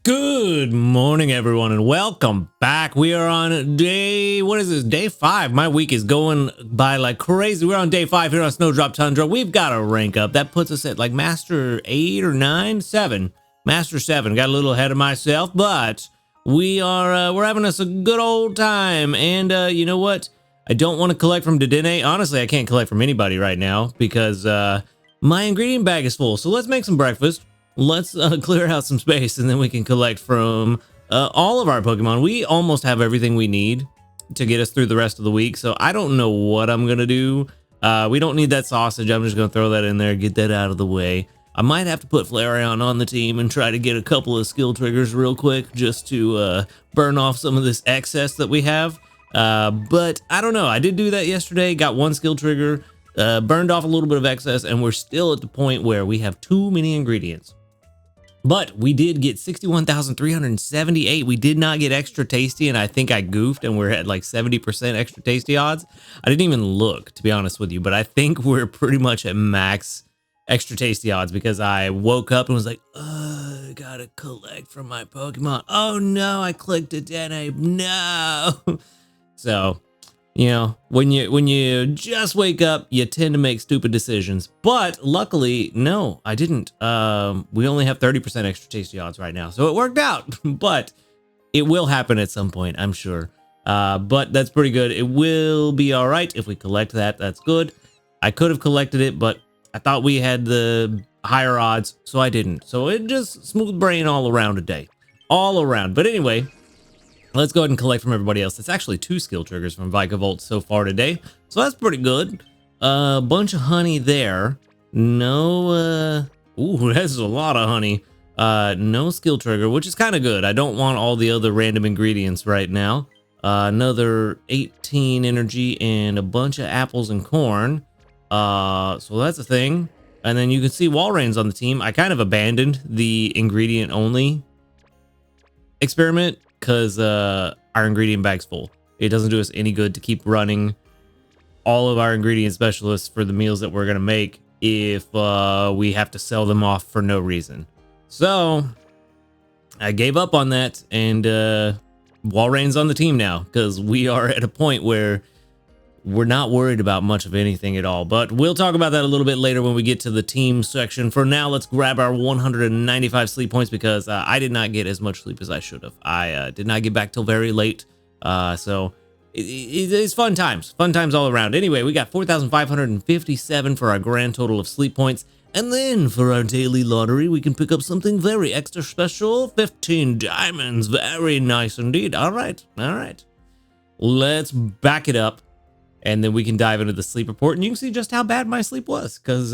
Good morning, everyone, and welcome back. We are on day, what is this? Day 5. My week is going by like crazy. We're on day 5 here on Snowdrop Tundra. We've got a rank up. That puts us at like Master 8 or 9? 7. Master 7. Got a little ahead of myself, but we're having us a good old time. And you know what? I don't want to collect from Dedenne. Honestly, I can't collect from anybody right now because my ingredient bag is full. So let's make some breakfast. Let's clear out some space, and then we can collect from all of our Pokemon. We almost have everything we need to get us through the rest of the week, so I don't know what I'm going to do. We don't need that sausage. I'm just going to throw that in there, get that out of the way. I might have to put Flareon on the team and try to get a couple of skill triggers real quick just to burn off some of this excess that we have. But I don't know. I did do that yesterday, got one skill trigger, burned off a little bit of excess, and we're still at the point where we have too many ingredients. But we did get 61,378. We did not get extra tasty, and I think I goofed, and we're at like 70% extra tasty odds. I didn't even look, to be honest with you, but I think we're pretty much at max extra tasty odds because I woke up and was like, I gotta collect from my Pokemon. Oh no, I clicked it, Dedenne. No. So, you know, when you just wake up, you tend to make stupid decisions. But luckily, no, I didn't. We only have 30% extra tasty odds right now, so it worked out. But it will happen at some point, I'm sure. But that's pretty good. It will be all right if we collect that. That's good. I could have collected it, but I thought we had the higher odds, so I didn't. So it just smooth brain all around today. All around. But anyway, let's go ahead and collect from everybody else. It's actually 2 skill triggers from Vikavolt so far today, so that's pretty good. Bunch of honey there. No, ooh, that's a lot of honey. No skill trigger, which is kind of good. I don't want all the other random ingredients right now. Another 18 energy and a bunch of apples and corn. So that's a thing. And then you can see Walreign's on the team. I kind of abandoned the ingredient only experiment because our ingredient bag's full. It doesn't do us any good to keep running all of our ingredient specialists for the meals that we're going to make if we have to sell them off for no reason. So I gave up on that, and Walreign's on the team now because we are at a point where we're not worried about much of anything at all. But we'll talk about that a little bit later when we get to the team section. For now, let's grab our 195 sleep points because I did not get as much sleep as I should have. I did not get back till very late. So it's fun times all around. Anyway, we got 4,557 for our grand total of sleep points. And then for our daily lottery, we can pick up something very extra special. 15 diamonds. Very nice indeed. All right. Let's back it up. And then we can dive into the sleep report, and you can see just how bad my sleep was. Because,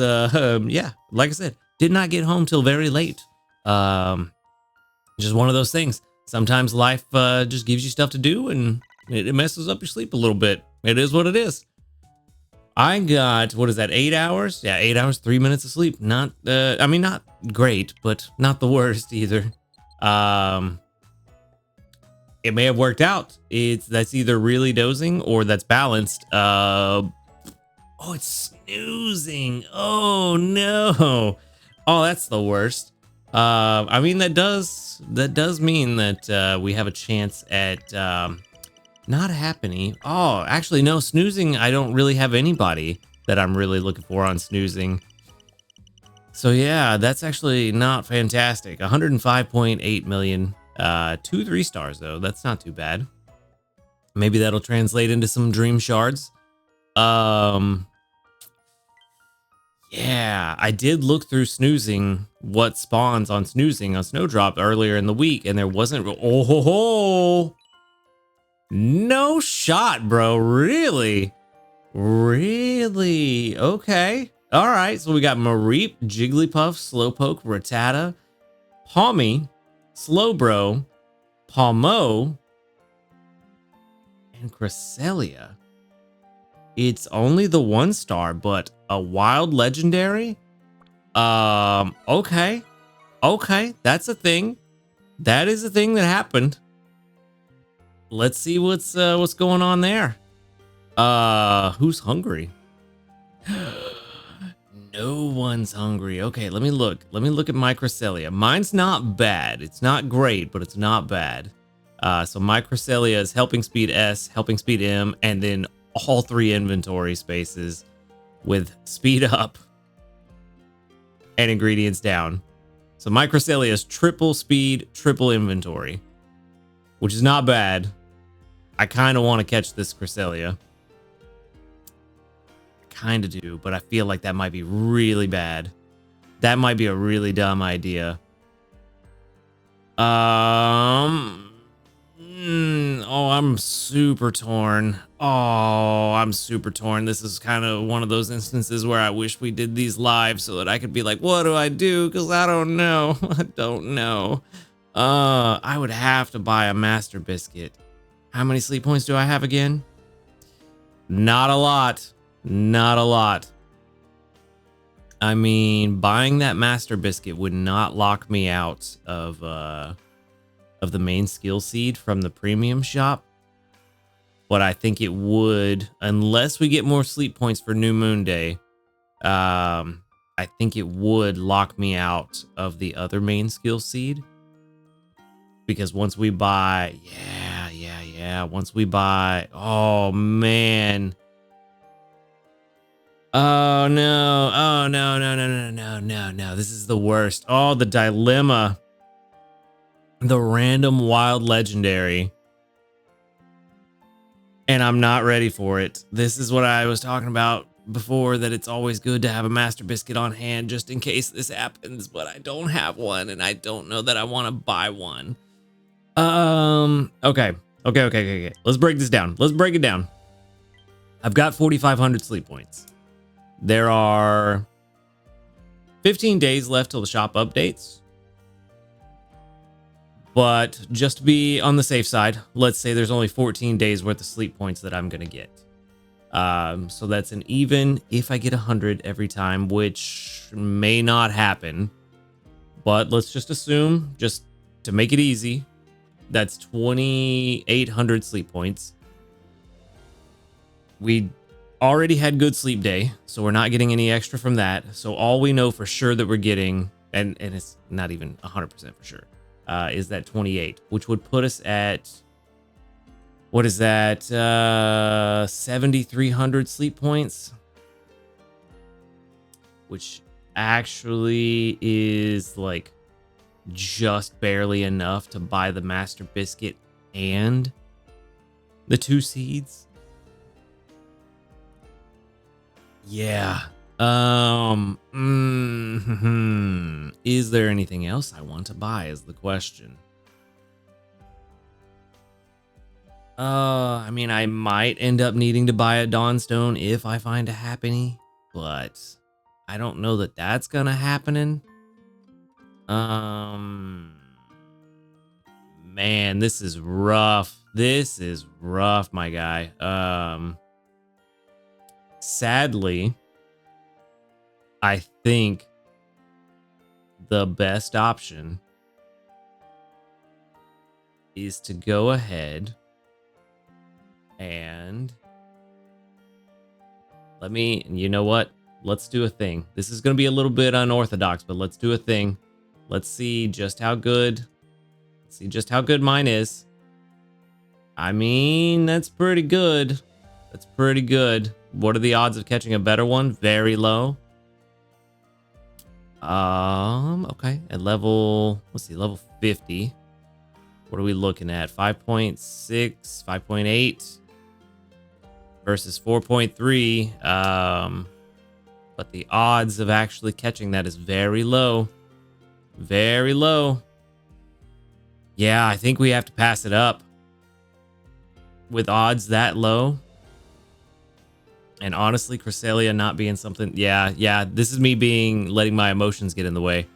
yeah, like I said, did not get home till very late. Just one of those things. Sometimes life just gives you stuff to do, and it messes up your sleep a little bit. It is what it is. I got, what is that, 8 hours? Yeah, 8 hours, 3 minutes of sleep. Not, I mean, not great, but not the worst either. It may have worked out. That's either really dozing or that's balanced. Oh, it's snoozing. Oh no. Oh, that's the worst. I mean, that does mean that we have a chance at not happening. Oh, actually no, snoozing. I don't really have anybody that I'm really looking for on snoozing. So yeah, that's actually not fantastic. 105.8 million. 2 3 stars though. That's not too bad. Maybe that'll translate into some dream shards. Yeah, I did look through snoozing what spawns on snoozing on Snowdrop earlier in the week, and there wasn't. Oh ho ho! No shot, bro. Really? Okay. All right. So we got Mareep, Jigglypuff, Slowpoke, Rattata, Palmy, Slowbro, Palmo, and Cresselia. It's only the 1 star, but a wild legendary? Okay. That's a thing. That is a thing that happened. Let's see what's going on there. Who's hungry? No one's hungry. Okay, let me look. Let me look at my Cresselia. Mine's not bad. It's not great, but it's not bad. So my Cresselia is helping speed S, helping speed M, and then all 3 inventory spaces with speed up and ingredients down. So my Cresselia is triple speed, triple inventory, which is not bad. I kind of want to catch this Cresselia. Kind of do, but I feel like that might be really bad. That might be a really dumb idea. Oh, I'm super torn. Oh, I'm super torn. This is kind of one of those instances where I wish we did these live so that I could be like, what do I do? Because I don't know. I don't know. I would have to buy a master biscuit. How many sleep points do I have again? Not a lot. Not a lot. I mean, buying that master biscuit would not lock me out of the main skill seed from the premium shop. But I think it would, unless we get more sleep points for New Moon Day. I think it would lock me out of the other main skill seed. Because once we buy, once we buy, oh man. Oh no, oh no, no, no, no, no, no, no. This is the worst. Oh, the dilemma. The random wild legendary. And I'm not ready for it. This is what I was talking about before, that it's always good to have a master biscuit on hand just in case this happens, but I don't have one and I don't know that I want to buy one. Okay. Let's break this down. Let's break it down. I've got 4,500 sleep points. There are 15 days left till the shop updates. But just to be on the safe side, let's say there's only 14 days worth of sleep points that I'm going to get. So that's an even if I get 100 every time, which may not happen. But let's just assume, just to make it easy, that's 2,800 sleep points. We already had good sleep day, so we're not getting any extra from that. So all we know for sure that we're getting, and it's not even 100% for sure, is that 28, which would put us at, what is that, 7,300 sleep points, which actually is like just barely enough to buy the master biscuit and the 2 seeds. Yeah. Is there anything else I want to buy is the question. I mean, I might end up needing to buy a Dawnstone if I find a Happiny, but I don't know that that's gonna happen. Man, this is rough. This is rough, my guy. Sadly, I think the best option is to go ahead and you know what? Let's do a thing. This is going to be a little bit unorthodox, but let's do a thing. Let's see just how good, mine is. I mean, that's pretty good. That's pretty good. What are the odds of catching a better one? Very low. Okay. At level, let's see, level 50. What are we looking at? 5.6, 5.8 versus 4.3. But the odds of actually catching that is very low. Very low. Yeah, I think we have to pass it up. With odds that low. And honestly, Cresselia not being something... Yeah, this is me letting my emotions get in the way.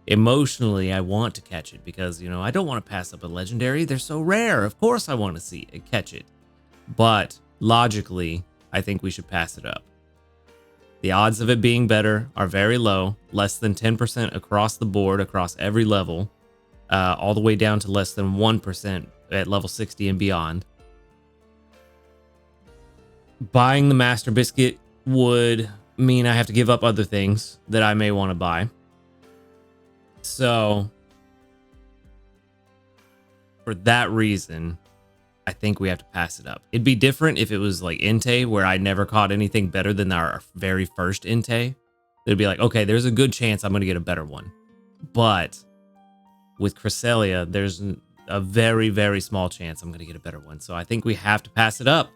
Emotionally, I want to catch it because, you know, I don't want to pass up a legendary. They're so rare. Of course I want to see it, catch it. But logically, I think we should pass it up. The odds of it being better are very low, less than 10% across the board, across every level, all the way down to less than 1% at level 60 and beyond. Buying the Master Biscuit would mean I have to give up other things that I may want to buy. So for that reason, I think we have to pass it up. It'd be different if it was like Entei, where I never caught anything better than our very first Entei. It'd be like, okay, there's a good chance I'm going to get a better one. But with Cresselia, there's a very, very small chance I'm going to get a better one. So I think we have to pass it up.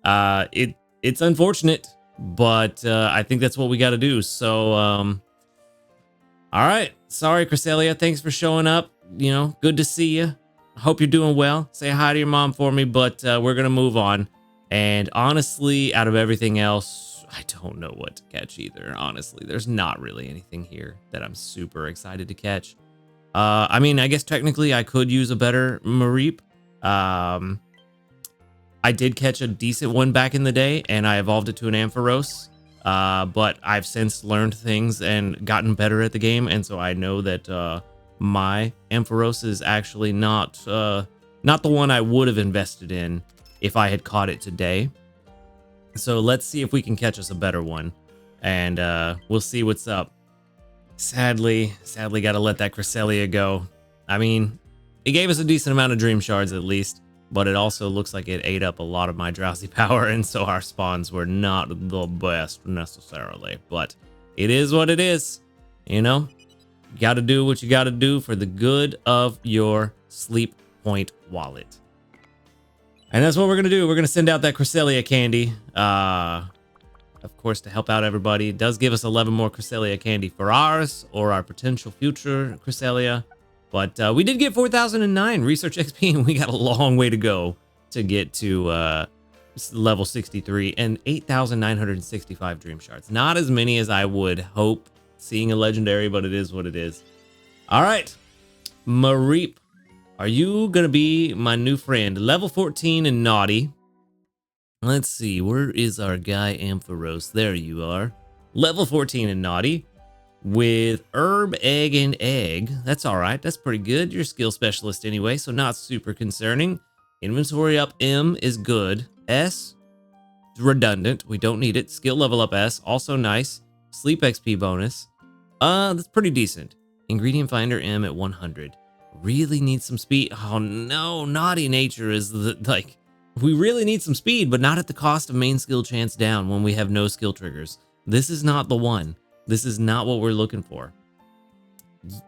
It's unfortunate, but I think that's what we got to do. So, all right. Sorry, Cresselia. Thanks for showing up. You know, good to see you. Hope you're doing well. Say hi to your mom for me, but we're going to move on. And honestly, out of everything else, I don't know what to catch either. Honestly, there's not really anything here that I'm super excited to catch. I mean, I guess technically I could use a better Mareep. I did catch a decent one back in the day, and I evolved it to an Ampharos. But I've since learned things and gotten better at the game, and so I know that my Ampharos is actually not the one I would have invested in if I had caught it today. So let's see if we can catch us a better one, and we'll see what's up. Sadly, got to let that Cresselia go. I mean, it gave us a decent amount of dream shards at least, but it also looks like it ate up a lot of my drowsy power, and so our spawns were not the best necessarily. But it is what it is, you know? You got to do what you got to do for the good of your sleep point wallet. And that's what we're going to do. We're going to send out that Cresselia candy. Of course, to help out everybody. It does give us 11 more Cresselia candy for ours or our potential future Cresselia. But we did get 4,009 research XP, and we got a long way to go to get to level 63 and 8,965 dream shards. Not as many as I would hope seeing a legendary, but it is what it is. All right, Mareep, are you going to be my new friend? Level 14 and naughty. Let's see, where is our guy Ampharos? There you are. Level 14 and naughty with herb, egg, and egg. That's all right. That's pretty good. You're a skill specialist anyway, so not super concerning. Inventory up M is good. S, redundant. We don't need it. Skill level up S, also nice. Sleep XP bonus. That's pretty decent. Ingredient finder M at 100. Really need some speed. Oh no, naughty nature is like, we really need some speed, but not at the cost of main skill chance down when we have no skill triggers. This is not the one. This is not what we're looking for.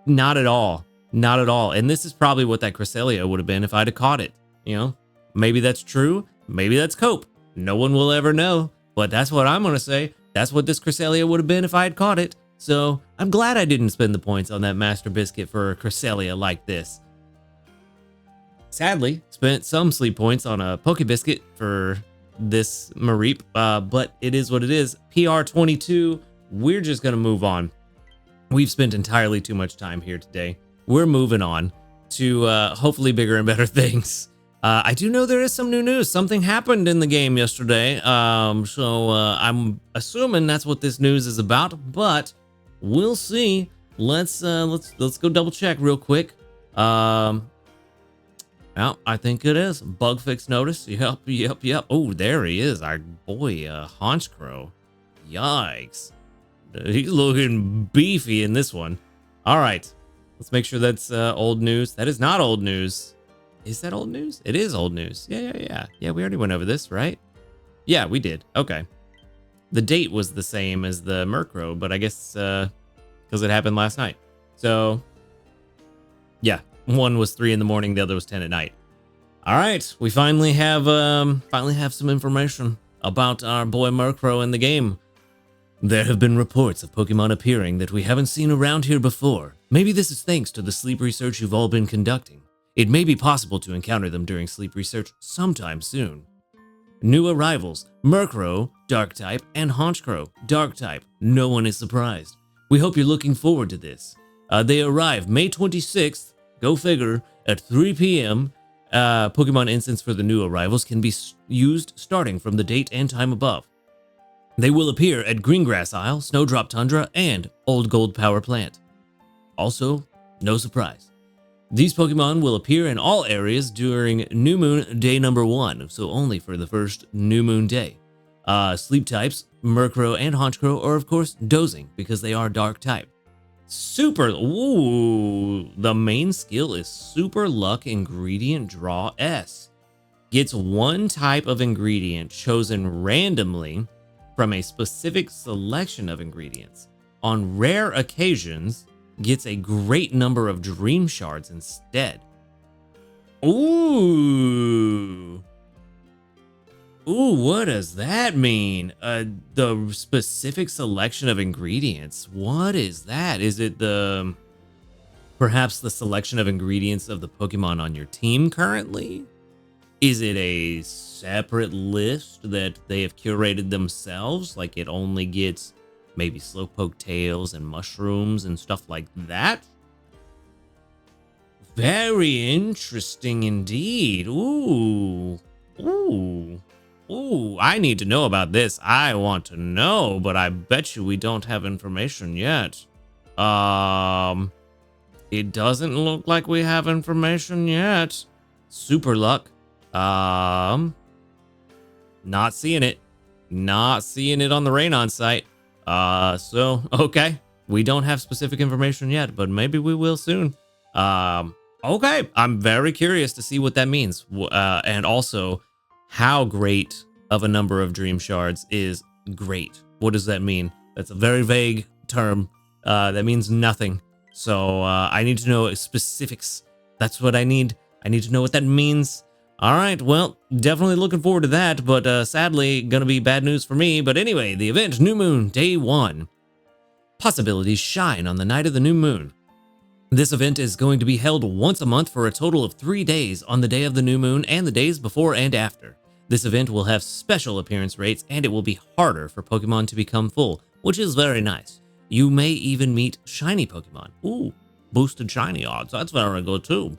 Not at all. Not at all. And this is probably what that Cresselia would have been if I'd have caught it. You know, maybe that's true. Maybe that's cope. No one will ever know, but that's what I'm going to say. That's what this Cresselia would have been if I had caught it. So I'm glad I didn't spend the points on that Master Biscuit for a Cresselia like this. Sadly, spent some sleep points on a Poke Biscuit for this Mareep, but it is what it is. PR 22, we're just going to move on. We've spent entirely too much time here today. We're moving on to hopefully bigger and better things. I do know there is some new news. Something happened in the game yesterday, so I'm assuming that's what this news is about, but we'll see. Let's go double check real quick. Well, I think it is. Bug fix notice. Yep. Oh, there he is. Our boy, Honchkrow. Yikes. He's looking beefy in this one. All right. Let's make sure that's old news. That is not old news. Is that old news? It is old news. Yeah. Yeah, we already went over this, right? Yeah, we did. Okay. The date was the same as the Murkrow, but I guess because it happened last night. So, yeah. One was 3 in the morning, the other was 10 at night. All right, we finally have some information about our boy Murkrow in the game. There have been reports of Pokemon appearing that we haven't seen around here before. Maybe this is thanks to the sleep research you've all been conducting. It may be possible to encounter them during sleep research sometime soon. New arrivals, Murkrow, Dark-type, and Honchkrow, Dark-type. No one is surprised. We hope you're looking forward to this. They arrive May 26th. Go figure, at 3 p.m., Pokemon instants for the new arrivals can be used starting from the date and time above. They will appear at Greengrass Isle, Snowdrop Tundra, and Old Gold Power Plant. Also, no surprise. These Pokemon will appear in all areas during New Moon Day number 1, so only for the first New Moon Day. Sleep types, Murkrow and Honchkrow are of course dozing because they are dark type. Super, ooh, the main skill is Super Luck Ingredient Draw S. Gets one type of ingredient chosen randomly from a specific selection of ingredients. On rare occasions, gets a great number of dream shards instead. Ooh. Ooh, what does that mean? The specific selection of ingredients. What is that? Is it perhaps the selection of ingredients of the Pokemon on your team currently? Is it a separate list that they have curated themselves? Like it only gets maybe Slowpoke tails and mushrooms and stuff like that? Very interesting indeed. Ooh. Ooh. Ooh, I need to know about this. I want to know, but I bet you we don't have information yet. It doesn't look like we have information yet. Super Luck. Not seeing it. Not seeing it on the Raenon site. So, okay. We don't have specific information yet, but maybe we will soon. Okay. I'm very curious to see what that means. And also, how great of a number of dream shards is great? What does that mean? That's a very vague term. That means nothing. So I need to know specifics. That's what I need. I need to know what that means. All right, well, definitely looking forward to that, but sadly, gonna be bad news for me. But anyway, the event, New Moon, Day 1. Possibilities shine on the night of the new moon. This event is going to be held once a month for a total of 3 days on the day of the new moon and the days before and after. This event will have special appearance rates and it will be harder for Pokemon to become full, which is very nice. You may even meet shiny Pokemon. Ooh, boosted shiny odds. That's very good too.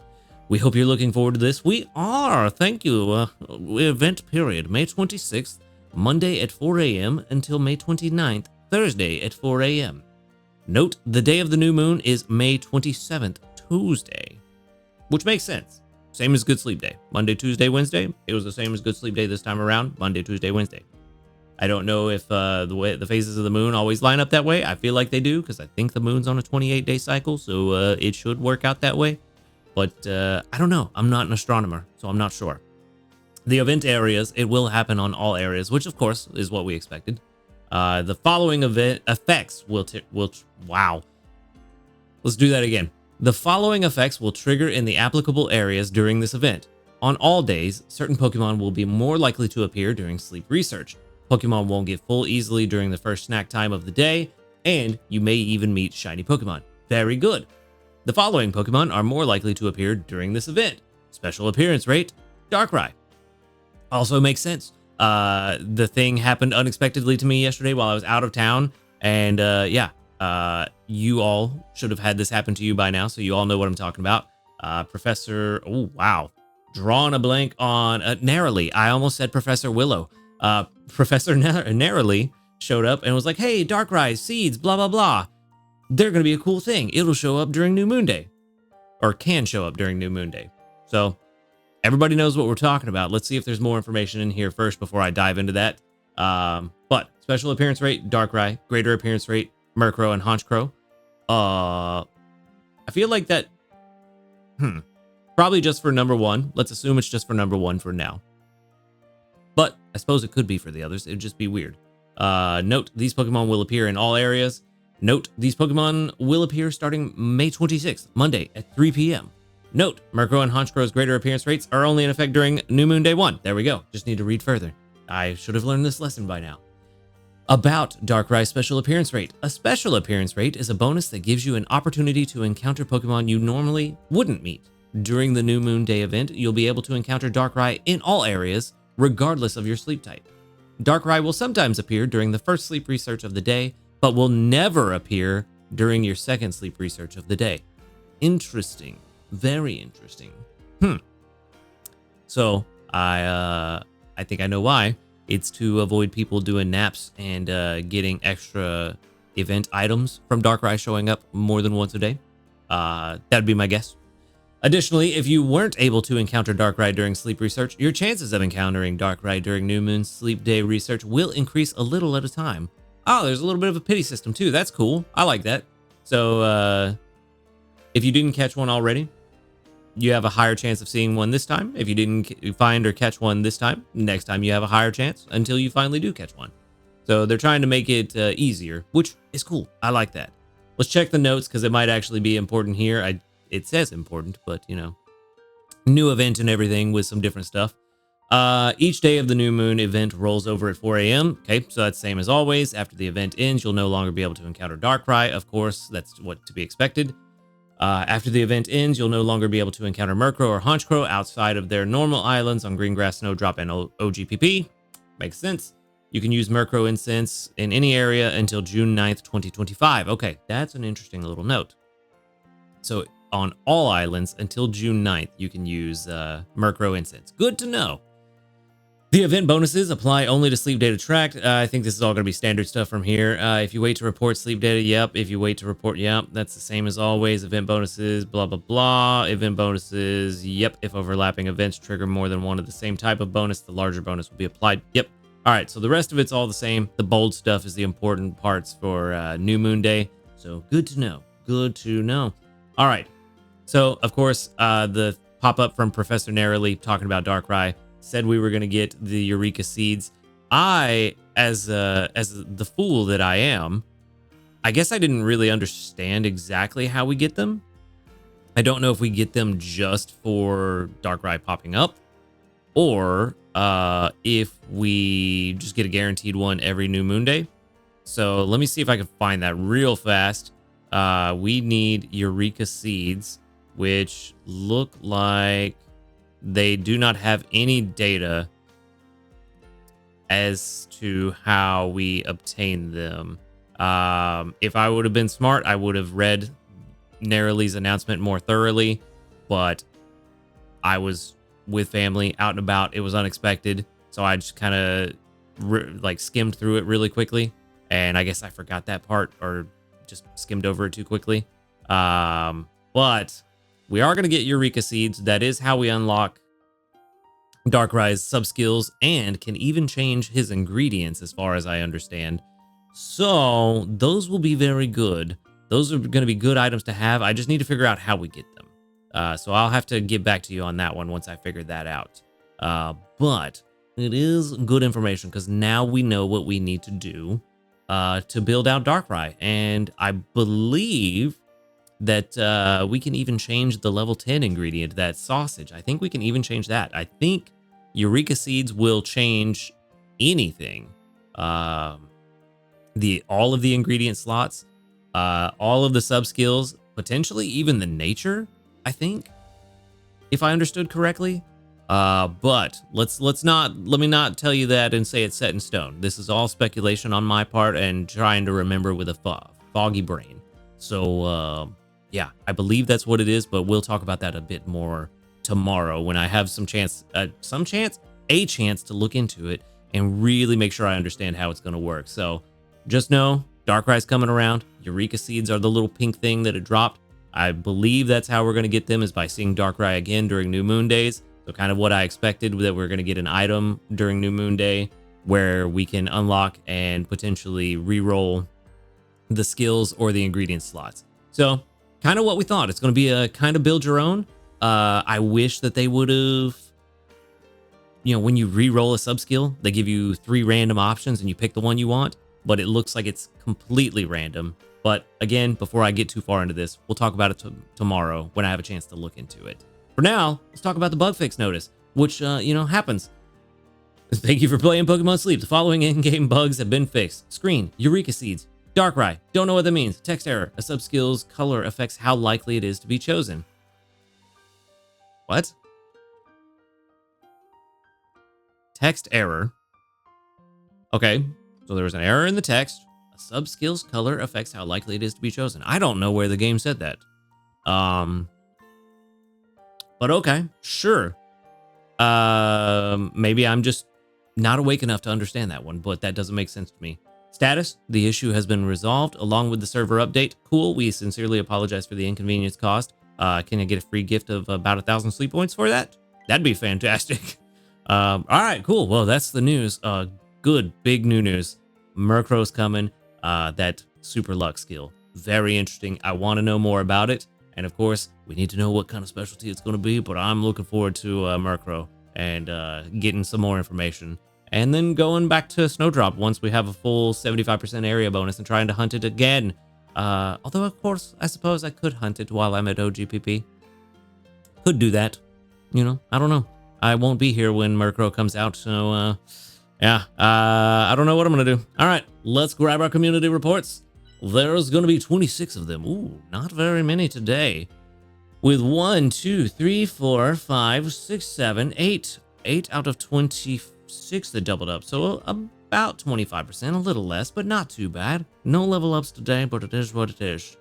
We hope you're looking forward to this. We are. Thank you. Event period, May 26th, Monday at 4 a.m. until May 29th, Thursday at 4 a.m. Note, the day of the new moon is May 27th, Tuesday, which makes sense. Same as Good Sleep Day. Monday, Tuesday, Wednesday. It was the same as Good Sleep Day this time around. Monday, Tuesday, Wednesday. I don't know if the phases of the moon always line up that way. I feel like they do because I think the moon's on a 28-day cycle, so it should work out that way. But I don't know. I'm not an astronomer, so I'm not sure. The event areas, it will happen on all areas, which of course is what we expected. The following event effects will wow. Let's do that again. The following effects will trigger in the applicable areas during this event. On all days, certain Pokemon will be more likely to appear during sleep research. Pokemon won't get full easily during the first snack time of the day, and you may even meet shiny Pokemon. Very good. The following Pokemon are more likely to appear during this event. Special appearance rate, Darkrai. Also makes sense. The thing happened unexpectedly to me yesterday while I was out of town, and you all should have had this happen to you by now, so you all know what I'm talking about. Professor, oh wow, drawing a blank on Narrowly. I almost said Professor Willow. Professor Narrowly showed up and was like, hey, Darkrai, seeds, blah, blah, blah. They're going to be a cool thing. It'll show up during New Moon Day, or can show up during New Moon Day. So everybody knows what we're talking about. Let's see if there's more information in here first before I dive into that. But special appearance rate, Darkrai. Greater appearance rate, Murkrow and Honchkrow. I feel like that, probably just for number 1. Let's assume it's just for number 1 for now. But I suppose it could be for the others. It'd just be weird. Note, these Pokemon will appear in all areas. Note, these Pokemon will appear starting May 26th, Monday at 3 p.m. Note, Murkrow and Honchkrow's greater appearance rates are only in effect during New Moon Day 1. There we go. Just need to read further. I should have learned this lesson by now. About Darkrai's special appearance rate. A special appearance rate is a bonus that gives you an opportunity to encounter Pokemon you normally wouldn't meet. During the New Moon Day event, you'll be able to encounter Darkrai in all areas, regardless of your sleep type. Darkrai will sometimes appear during the first sleep research of the day, but will never appear during your second sleep research of the day. Interesting. Very interesting. So, I think I know why. It's to avoid people doing naps and getting extra event items from Darkrai showing up more than once a day. That'd be my guess. Additionally, if you weren't able to encounter Darkrai during sleep research, your chances of encountering Darkrai during New Moon Sleep Day research will increase a little at a time. Oh, there's a little bit of a pity system too. That's cool. I like that. So if you didn't catch one already, you have a higher chance of seeing one this time. If you didn't find or catch one this time, next time you have a higher chance until you finally do catch one. So they're trying to make it easier, which is cool. I like that. Let's check the notes because it might actually be important here. It says important, but you know, new event and everything with some different stuff. Each day of the new moon event rolls over at 4 a.m. Okay, so that's same as always. After the event ends, you'll no longer be able to encounter Darkrai. Of course, that's what to be expected. After the event ends, you'll no longer be able to encounter Murkrow or Honchkrow outside of their normal islands on Greengrass, Snowdrop, and OGPP. Makes sense. You can use Murkrow Incense in any area until June 9th, 2025. Okay, that's an interesting little note. So on all islands until June 9th, you can use Murkrow Incense. Good to know. The event bonuses apply only to sleep data tracked. I think this is all going to be standard stuff from here. If you wait to report sleep data, yep. If you wait to report, yep. That's the same as always. Event bonuses, blah, blah, blah. Event bonuses, yep. If overlapping events trigger more than one of the same type of bonus, the larger bonus will be applied. Yep. All right, so the rest of it's all the same. The bold stuff is the important parts for New Moon Day. So good to know. Good to know. All right. So, of course, the pop-up from Professor Narrowly talking about Darkrai said we were going to get the Eureka Seeds. I, as the fool that I am, I guess I didn't really understand exactly how we get them. I don't know if we get them just for Darkrai popping up, or if we just get a guaranteed one every New Moon Day. So let me see if I can find that real fast. We need Eureka Seeds, which look like they do not have any data as to how we obtain them. If I would have been smart, I would have read Narrowly's announcement more thoroughly, but I was with family out and about. It was unexpected, so I just kind of like skimmed through it really quickly, and I guess I forgot that part or just skimmed over it too quickly. But we are going to get Eureka Seeds. That is how we unlock Darkrai's sub-skills and can even change his ingredients as far as I understand. So those will be very good. Those are going to be good items to have. I just need to figure out how we get them. So I'll have to get back to you on that one once I figure that out. But it is good information because now we know what we need to do to build out Darkrai. And I believe that we can even change the level 10 ingredient, that sausage. I think we can even change that. I think Eureka Seeds will change anything. All of the ingredient slots, all of the sub skills, potentially even the nature, I think, if I understood correctly. But let me not tell you that and say it's set in stone. This is all speculation on my part and trying to remember with a foggy brain. So yeah, I believe that's what it is, but we'll talk about that a bit more tomorrow when I have a chance to look into it and really make sure I understand how it's going to work. So just know Darkrai's coming around. Eureka Seeds are the little pink thing that it dropped. I believe that's how we're going to get them, is by seeing Darkrai again during New Moon Days. So kind of what I expected, that we're going to get an item during New Moon Day where we can unlock and potentially re-roll the skills or the ingredient slots. So kind of what we thought. It's going to be a kind of build your own. I wish that they would have, when you re-roll a sub-skill, they give you 3 random options and you pick the one you want, but it looks like it's completely random. But again, before I get too far into this, we'll talk about it tomorrow when I have a chance to look into it. For now, let's talk about the bug fix notice, which, happens. Thank you for playing Pokemon Sleep. The following in-game bugs have been fixed. Screen, Eureka Seeds, Darkrai, don't know what that means. Text error, a sub-skill's color affects how likely it is to be chosen. What? Text error. Okay, so there was an error in the text. A sub-skill's color affects how likely it is to be chosen. I don't know where the game said that. But okay, sure. Maybe I'm just not awake enough to understand that one, but that doesn't make sense to me. Status, the issue has been resolved along with the server update. Cool, we sincerely apologize for the inconvenience caused. Can I get a free gift of about 1,000 sleep points for that? That'd be fantastic. All right, cool. Well, that's the news. Good, big new news. Murkrow's coming. That super luck skill. Very interesting. I want to know more about it. And of course, we need to know what kind of specialty it's going to be, but I'm looking forward to Murkrow and getting some more information. And then going back to Snowdrop once we have a full 75% area bonus and trying to hunt it again. Although, of course, I suppose I could hunt it while I'm at OGPP. Could do that. You know, I don't know. I won't be here when Murkrow comes out, so yeah. I don't know what I'm going to do. All right, let's grab our community reports. There's going to be 26 of them. Ooh, not very many today. With 1, 2, 3, 4, 5, 6, 7, 8. 8 out of 26 that doubled up. So about 25%, a little less, but not too bad. No level ups today, but it is what it is.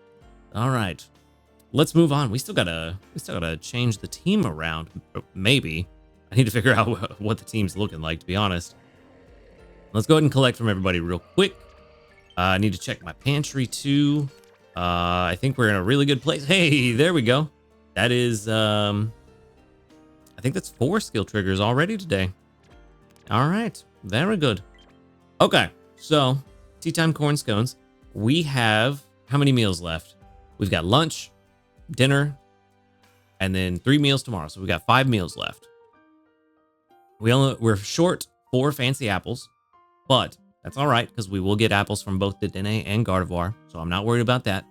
All right, let's move on. We still gotta change the team around. Maybe. I need to figure out what the team's looking like, to be honest. Let's go ahead and collect from everybody real quick. I need to check my pantry too. I think we're in a really good place. Hey, there we go. That is, I think that's 4 skill triggers already today. All right, very good. Okay, so tea time corn scones. We have how many meals left? We've got lunch, dinner, and then 3 meals tomorrow. So we got 5 meals left. We're short 4 fancy apples, but that's all right because we will get apples from both Dedenne and Gardevoir, so I'm not worried about that.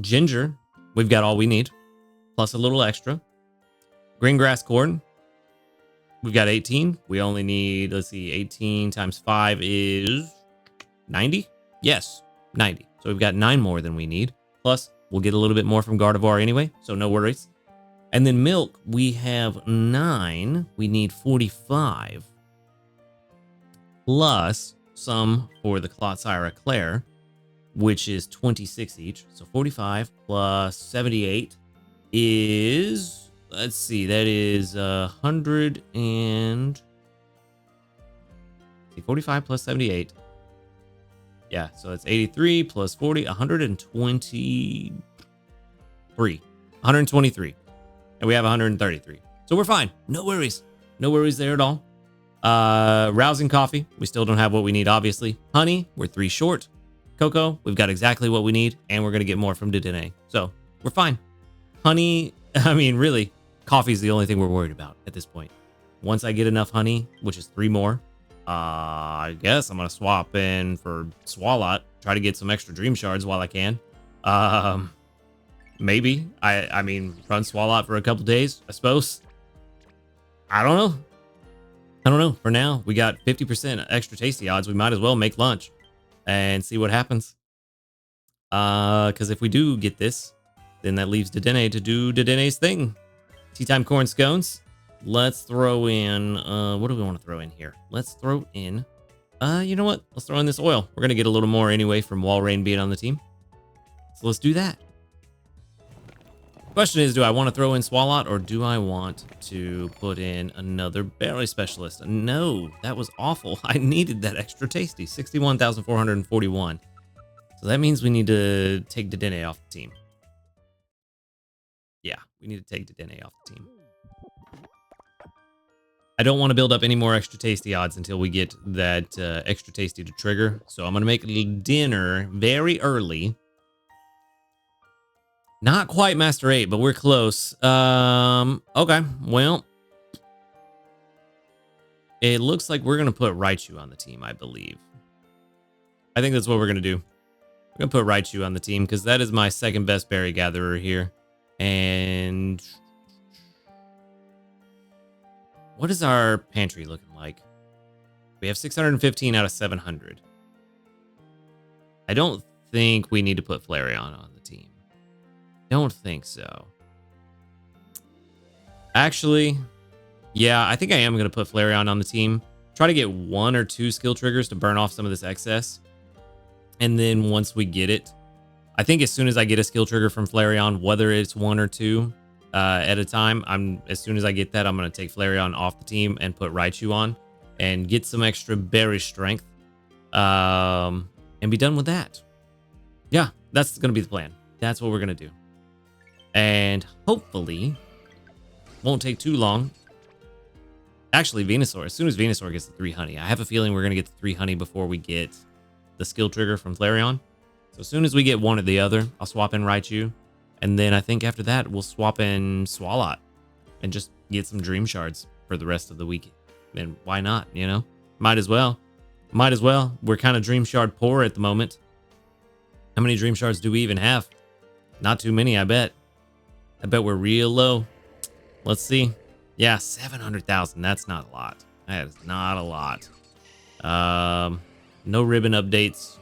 Ginger, we've got all we need, plus a little extra. Green grass corn, we've got 18. We only need, let's see, 18 times 5 is 90? Yes, 90. So we've got 9 more than we need. Plus, we'll get a little bit more from Gardevoir anyway, so no worries. And then milk, we have 9. We need 45. Plus some for the Clotsire Eclair, which is 26 each. So 45 plus 78 is, let's see, that is 100 and 45 plus 78. Yeah, so it's 83 plus 40, 123. 123. And we have 133. So we're fine. No worries. No worries there at all. Rousing coffee. We still don't have what we need, obviously. Honey, we're 3 short. Cocoa, we've got exactly what we need, and we're going to get more from Dedenne. So we're fine. Honey, I mean, really, coffee is the only thing we're worried about at this point. Once I get enough honey, which is 3 more, I guess I'm going to swap in for Swalot. Try to get some extra dream shards while I can. Maybe. I mean, run Swalot for a couple days, I suppose. I don't know. For now, we got 50% extra tasty odds. We might as well make lunch and see what happens. Because if we do get this, then that leaves Dedenne to do Dedenne's thing. Tea time corn scones. Let's throw in, what do we want to throw in here? Let's throw in, you know what? Let's throw in this oil. We're going to get a little more anyway from Walrein being on the team. So let's do that. Question is, do I want to throw in Swalot or do I want to put in another berry specialist? No, that was awful. I needed that extra tasty, 61,441. So that means we need to take Dedenne off the team. Yeah, we need to take Dedenne off the team. I don't want to build up any more extra tasty odds until we get that extra tasty to trigger. So I'm going to make dinner very early. Not quite Master 8, but we're close. Okay, well. It looks like we're going to put Raichu on the team, I believe. I think that's what we're going to do. We're going to put Raichu on the team because that is my second best berry gatherer here. And what is our pantry looking like? We have 615 out of 700. I don't think we need to put Flareon on the team. Don't think so. Actually, yeah, I think I am going to put Flareon on the team. Try to get 1 or 2 skill triggers to burn off some of this excess. And then once we get it, I think as soon as I get a skill trigger from Flareon, whether it's 1 or 2 at a time, as soon as I get that, I'm going to take Flareon off the team and put Raichu on and get some extra berry strength and be done with that. Yeah, that's going to be the plan. That's what we're going to do. And hopefully, won't take too long. Actually, Venusaur, as soon as Venusaur gets the 3 honey, I have a feeling we're going to get the 3 honey before we get the skill trigger from Flareon. So as soon as we get one or the other, I'll swap in Raichu. And then I think after that, we'll swap in Swalot and just get some Dream Shards for the rest of the week. And why not, you know? Might as well. Might as well. We're kind of Dream Shard poor at the moment. How many Dream Shards do we even have? Not too many, I bet. I bet we're real low. Let's see. Yeah, 700,000. That's not a lot. That is not a lot. No ribbon updates.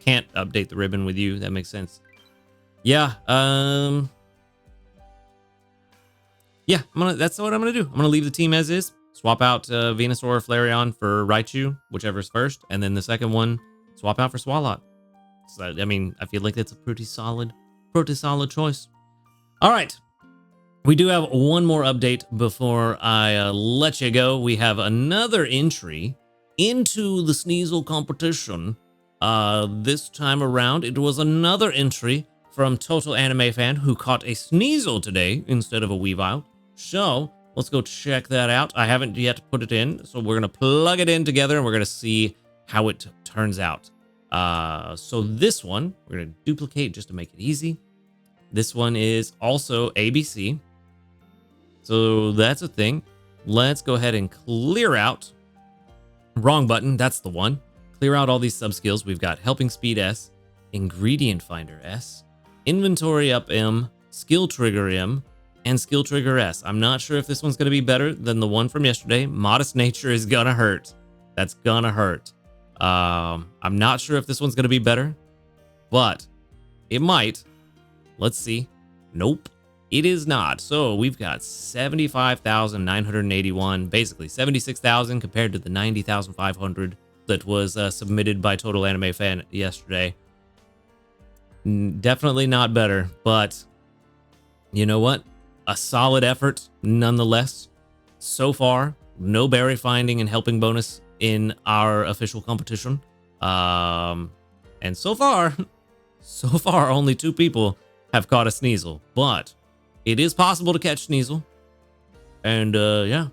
Can't update the ribbon with you. That makes sense. Yeah. Yeah, that's what I'm gonna do. I'm gonna leave the team as is. Swap out Venusaur or Flareon for Raichu, whichever's first, and then the second one, swap out for Swalot. So I mean, I feel like that's a pretty solid choice. All right. We do have one more update before I let you go. We have another entry into the Sneasel competition. This time around, it was another entry from Total Anime Fan who caught a Sneasel today instead of a Weavile. So let's go check that out. I haven't yet put it in, so we're going to plug it in together and we're going to see how it turns out. So this one, we're going to duplicate just to make it easy. This one is also ABC. So that's a thing. Let's go ahead and clear out. Wrong button. That's the one. Clear out all these sub skills. We've got Helping Speed S, Ingredient Finder S, Inventory Up M, Skill Trigger M, and Skill Trigger S. I'm not sure if this one's going to be better than the one from yesterday. Modest Nature is going to hurt. That's going to hurt. I'm not sure if this one's going to be better, but it might. Let's see. Nope. It is not. So we've got 75,981, basically 76,000 compared to the 90,500 that was submitted by Total Anime Fan yesterday. Definitely not better, but you know what? A solid effort nonetheless. So far, no berry finding and helping bonus in our official competition. And so far only 2 people have caught a Sneasel, but it is possible to catch Sneasel. And yeah,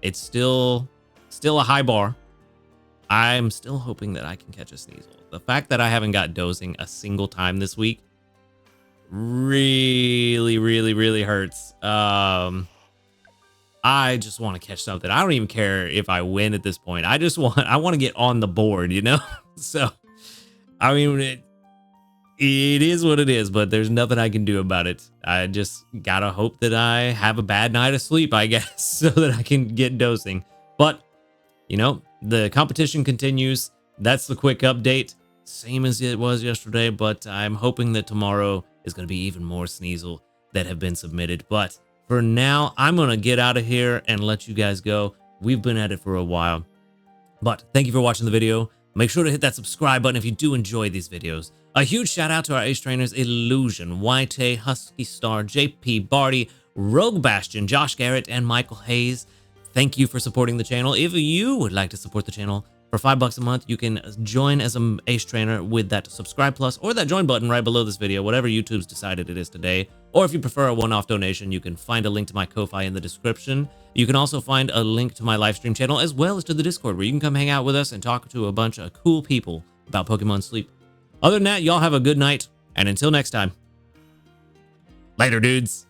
it's still a high bar. I'm still hoping that I can catch a Sneasel. The fact that I haven't got dozing a single time this week really hurts. I just want to catch something. I don't even care if I win at this point. I want to get on the board, you know? So, I mean, it is what it is, but there's nothing I can do about it. I just gotta hope that I have a bad night of sleep, I guess, so that I can get dosing. But, you know, the competition continues. That's the quick update. Same as it was yesterday, but I'm hoping that tomorrow is going to be even more Sneasel that have been submitted. But for now, I'm going to get out of here and let you guys go. We've been at it for a while. But thank you for watching the video. Make sure to hit that subscribe button if you do enjoy these videos. A huge shout out to our ace trainers, Illusion, White, Husky Star, JP Barty, Rogue Bastion, Josh Garrett, and Michael Hayes. Thank you for supporting the channel. If you would like to support the channel for $5 a month, you can join as an ace trainer with that subscribe plus or that join button right below this video, whatever YouTube's decided it is today. Or if you prefer a one-off donation, you can find a link to my Ko-Fi in the description. You can also find a link to my live stream channel as well as to the Discord where you can come hang out with us and talk to a bunch of cool people about Pokemon Sleep. Other than that, y'all have a good night, and until next time, later, dudes.